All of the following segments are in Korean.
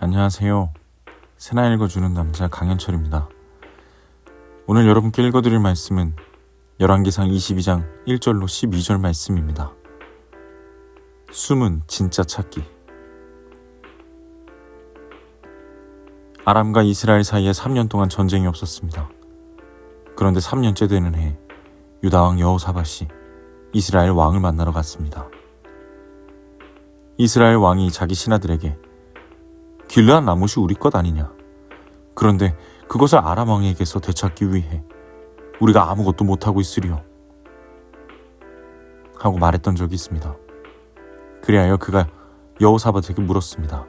안녕하세요. 새나 읽어주는 남자 강현철입니다. 오늘 여러분께 읽어드릴 말씀은 열왕기상 22장 1절로 12절 말씀입니다. 숨은 진짜 찾기. 아람과 이스라엘 사이에 3년 동안 전쟁이 없었습니다. 그런데 3년째 되는 해 유다왕 여호사밧이 이스라엘 왕을 만나러 갔습니다. 이스라엘 왕이 자기 신하들에게 길르앗 라못이 우리 것 아니냐. 그런데 그것을 아람 왕에게서 되찾기 위해 우리가 아무것도 못하고 있으리요. 하고 말했던 적이 있습니다. 그리하여 그가 여호사밧에게 물었습니다.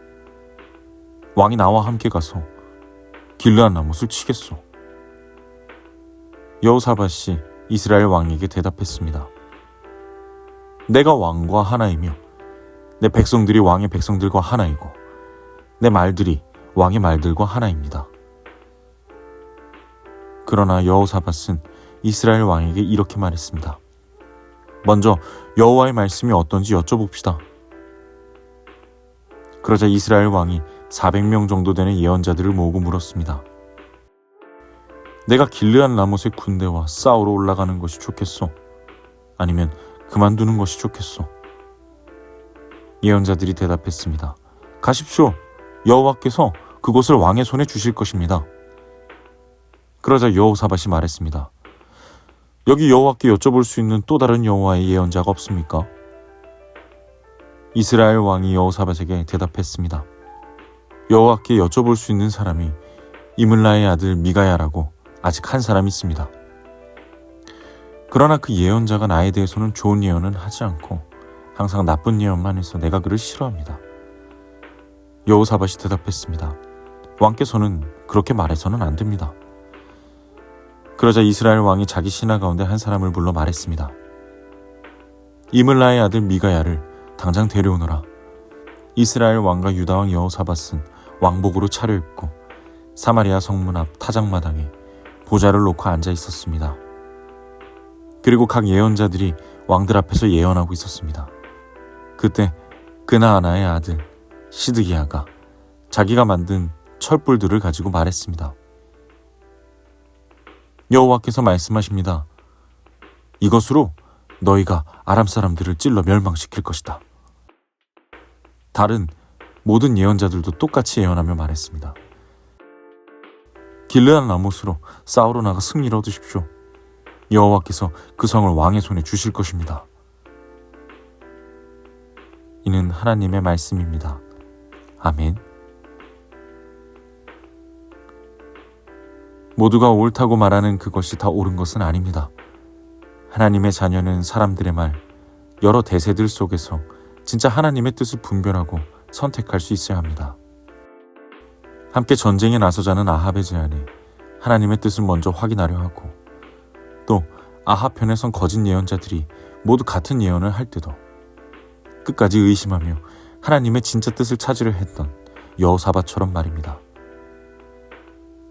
왕이 나와 함께 가서 길르앗 라못을 치겠소. 여호사밧이 이스라엘 왕에게 대답했습니다. 내가 왕과 하나이며 내 백성들이 왕의 백성들과 하나이고 내 말들이 왕의 말들과 하나입니다. 그러나 여호사밧은 이스라엘 왕에게 이렇게 말했습니다. 먼저 여호와의 말씀이 어떤지 여쭤봅시다. 그러자 이스라엘 왕이 400명 정도 되는 예언자들을 모으고 물었습니다. 내가 길르앗 라못의 군대와 싸우러 올라가는 것이 좋겠소? 아니면 그만두는 것이 좋겠소? 예언자들이 대답했습니다. 가십시오. 여호와께서 그곳을 왕의 손에 주실 것입니다. 그러자 여호사밧이 말했습니다. 여기 여호와께 여쭤볼 수 있는 또 다른 여호와의 예언자가 없습니까? 이스라엘 왕이 여호사밧에게 대답했습니다. 여호와께 여쭤볼 수 있는 사람이 이물라의 아들 미가야라고 아직 한 사람이 있습니다. 그러나 그 예언자가 나에 대해서는 좋은 예언은 하지 않고 항상 나쁜 예언만 해서 내가 그를 싫어합니다. 여호사밧이 대답했습니다. 왕께서는 그렇게 말해서는 안 됩니다. 그러자 이스라엘 왕이 자기 신하 가운데 한 사람을 불러 말했습니다. 이물라의 아들 미가야를 당장 데려오너라. 이스라엘 왕과 유다 왕 여호사밧은 왕복으로 차려입고 사마리아 성문 앞 타작마당에 보좌를 놓고 앉아 있었습니다. 그리고 각 예언자들이 왕들 앞에서 예언하고 있었습니다. 그때 그나아나의 아들 시드기야가 자기가 만든 철불들을 가지고 말했습니다. 여호와께서 말씀하십니다. 이것으로 너희가 아람 사람들을 찔러 멸망시킬 것이다. 다른 모든 예언자들도 똑같이 예언하며 말했습니다. 길르앗 라못으로 싸우러 나가 승리를 얻으십시오. 여호와께서 그 성을 왕의 손에 주실 것입니다. 이는 하나님의 말씀입니다. 아멘. 모두가 옳다고 말하는 그것이 다 옳은 것은 아닙니다. 하나님의 자녀는 사람들의 말, 여러 대세들 속에서 진짜 하나님의 뜻을 분별하고 선택할 수 있어야 합니다. 함께 전쟁에 나서자는 아합의 제안에 하나님의 뜻을 먼저 확인하려 하고 또 아합 편에 선 거짓 예언자들이 모두 같은 예언을 할 때도 끝까지 의심하며 하나님의 진짜 뜻을 찾으려 했던 여호사밧처럼 말입니다.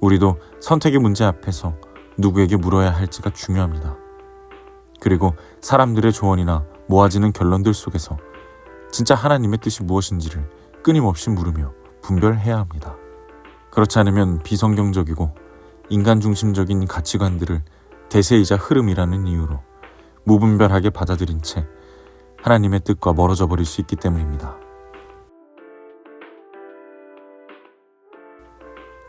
우리도 선택의 문제 앞에서 누구에게 물어야 할지가 중요합니다. 그리고 사람들의 조언이나 모아지는 결론들 속에서 진짜 하나님의 뜻이 무엇인지를 끊임없이 물으며 분별해야 합니다. 그렇지 않으면 비성경적이고 인간 중심적인 가치관들을 대세이자 흐름이라는 이유로 무분별하게 받아들인 채 하나님의 뜻과 멀어져 버릴 수 있기 때문입니다.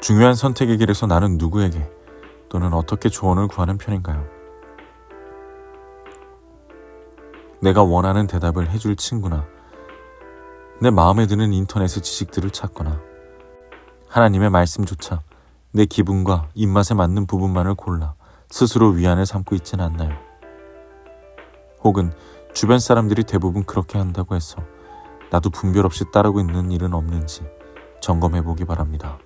중요한 선택의 길에서 나는 누구에게 또는 어떻게 조언을 구하는 편인가요? 내가 원하는 대답을 해줄 친구나 내 마음에 드는 인터넷의 지식들을 찾거나 하나님의 말씀조차 내 기분과 입맛에 맞는 부분만을 골라 스스로 위안을 삼고 있진 않나요? 혹은 주변 사람들이 대부분 그렇게 한다고 해서 나도 분별 없이 따르고 있는 일은 없는지 점검해 보기 바랍니다.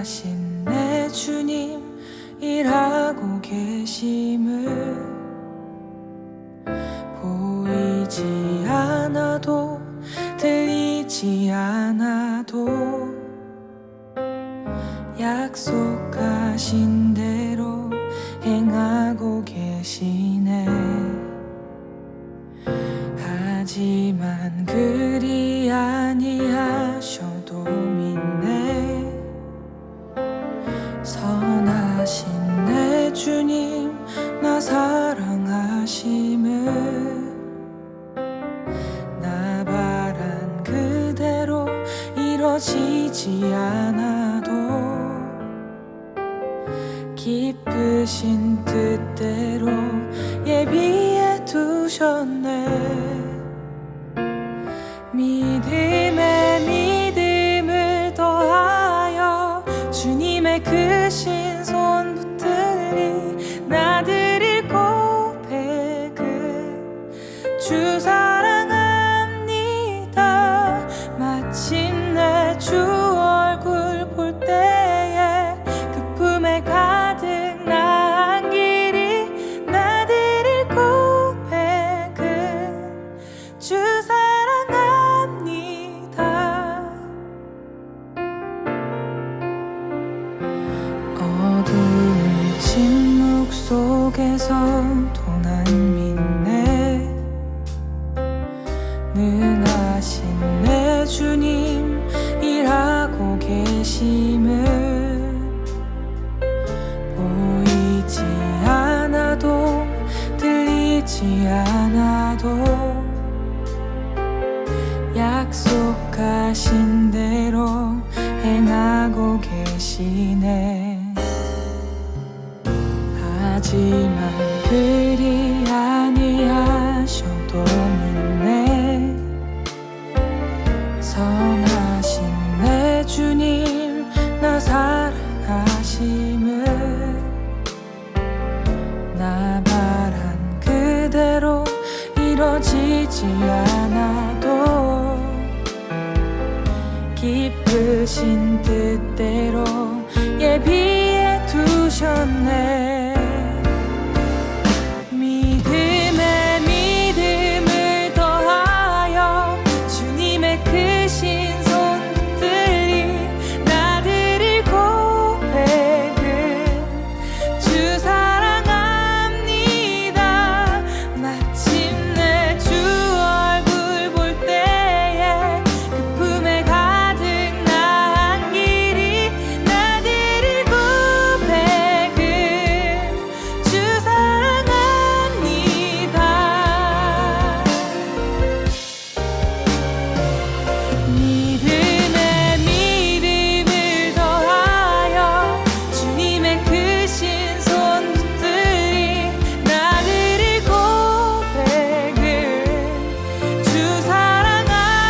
선하신 내 주님 일하고 계심을 보이지 않아도 들리지 않아도 약속하신 대로 행하고 계시네. 하지만 그리 아니하셔도 믿네. 선하신 내 주님 나 사랑하심을 나 바란 그대로 이뤄지지 않아도 기쁘신 뜻대로 예비해 두셨네. 믿음에 믿음을 더하여 주님의 크신 손 붙들리 나드릴 고백은 주 사랑합니다. 마침내 주 얼굴 볼 때에 그 품에 가득 나은 길이 나드릴 고백은 주 사랑합니다. 어두운 침묵 속에서도 난 믿네. 능하신 내 주님 일하고 계심을 보이지 않아도 들리지 않아도 약속하신 대로 행하고 계시네. 하지만 그리 아니하셔도 믿네. 선하신 내 주님 나 사랑하심을 나 바란 그대로 이뤄지지 않아도 기쁘신 뜻대로 예비해 두셨네. 믿음에 믿음을 더하여 주님의 크신 손 붙들리 나드릴 고백은 주 사랑합니다. 마침내 주 얼굴 볼 때에 그 품에 가득 나은 길이 나드릴 고백은 주 사랑합니다. 믿음에 믿음을 더하여 주님의 크신 손 붙들리 나드릴 고백은 주 사랑합니다.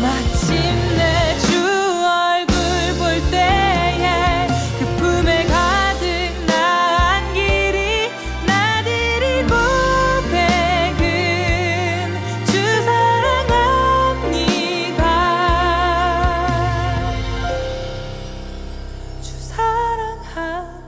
마침내 주 얼굴 볼 때에 그 품에 가득 나은 길이 나드릴 고백은 주 사랑합니다. 주 사랑합니다.